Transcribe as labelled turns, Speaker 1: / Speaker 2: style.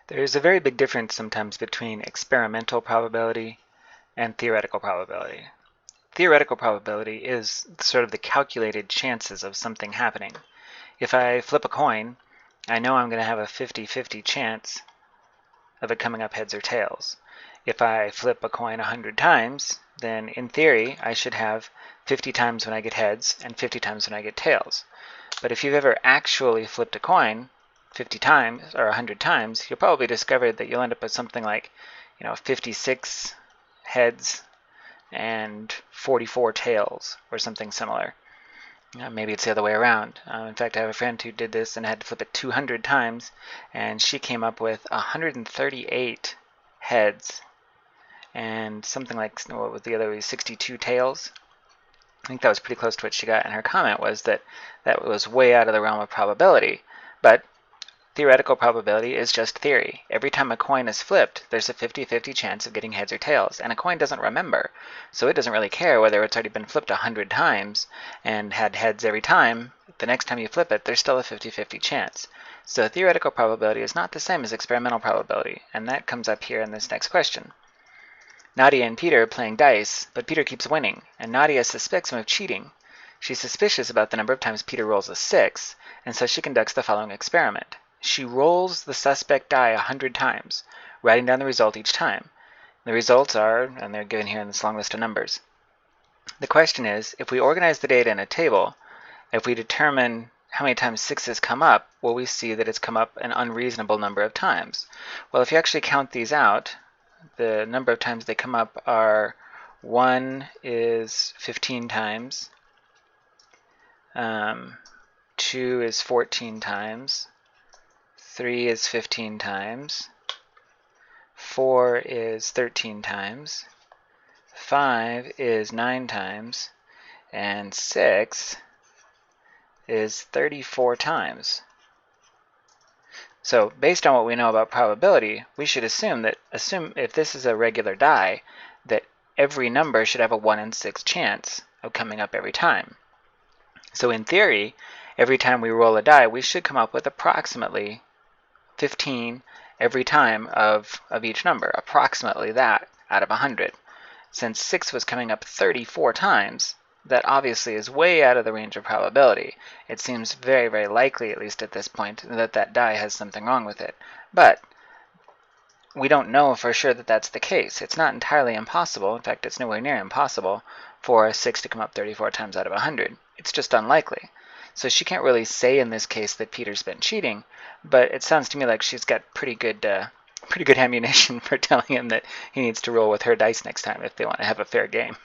Speaker 1: There's a very big difference sometimes between experimental probability and theoretical probability. Theoretical probability is sort of the calculated chances of something happening. If I flip a coin, I know I'm going to have a 50-50 chance of it coming up heads or tails. If I flip a coin 100 times, then in theory I should have 50 times when I get heads and 50 times when I get tails. But if you've ever actually flipped a coin 50 times or 100 times, you'll probably discover that you'll end up with something like 56 heads and 44 tails or something similar. Maybe it's the other way around. In fact, I have a friend who did this and had to flip it 200 times, and she came up with 138 heads and something like, what was the other, 62 tails. I think that was pretty close to what she got, and her comment was that that was way out of the realm of probability. But theoretical probability is just theory. Every time a coin is flipped, there's a 50-50 chance of getting heads or tails, and a coin doesn't remember, so it doesn't really care whether it's already been flipped 100 times and had heads every time. The next time you flip it, there's still a 50-50 chance. So theoretical probability is not the same as experimental probability, and that comes up here in this next question. Nadia and Peter are playing dice, but Peter keeps winning, and Nadia suspects him of cheating. She's suspicious about the number of times Peter rolls a 6, and so she conducts the following experiment. She rolls the suspect die 100 times, writing down the result each time. The results are, and they're given here in this long list of numbers. The question is, if we organize the data in a table, if we determine how many times 6 come up, will we see that it's come up an unreasonable number of times? Well, if you actually count these out, the number of times they come up are 1 is 15 times, 2 is 14 times, 3 is 15 times, 4 is 13 times, 5 is 9 times, and 6 is 34 times. So based on what we know about probability, we should assume if this is a regular die, that every number should have a 1 in 6 chance of coming up every time. So in theory, every time we roll a die, we should come up with approximately 15 every time of each number, approximately that out of 100. Since 6 was coming up 34 times, that obviously is way out of the range of probability. It seems very, very likely, at least at this point, that that die has something wrong with it. But we don't know for sure that that's the case. It's not entirely impossible, in fact it's nowhere near impossible, for a 6 to come up 34 times out of 100. It's just unlikely. So she can't really say in this case that Peter's been cheating, but it sounds to me like she's got pretty good ammunition for telling him that he needs to roll with her dice next time if they want to have a fair game.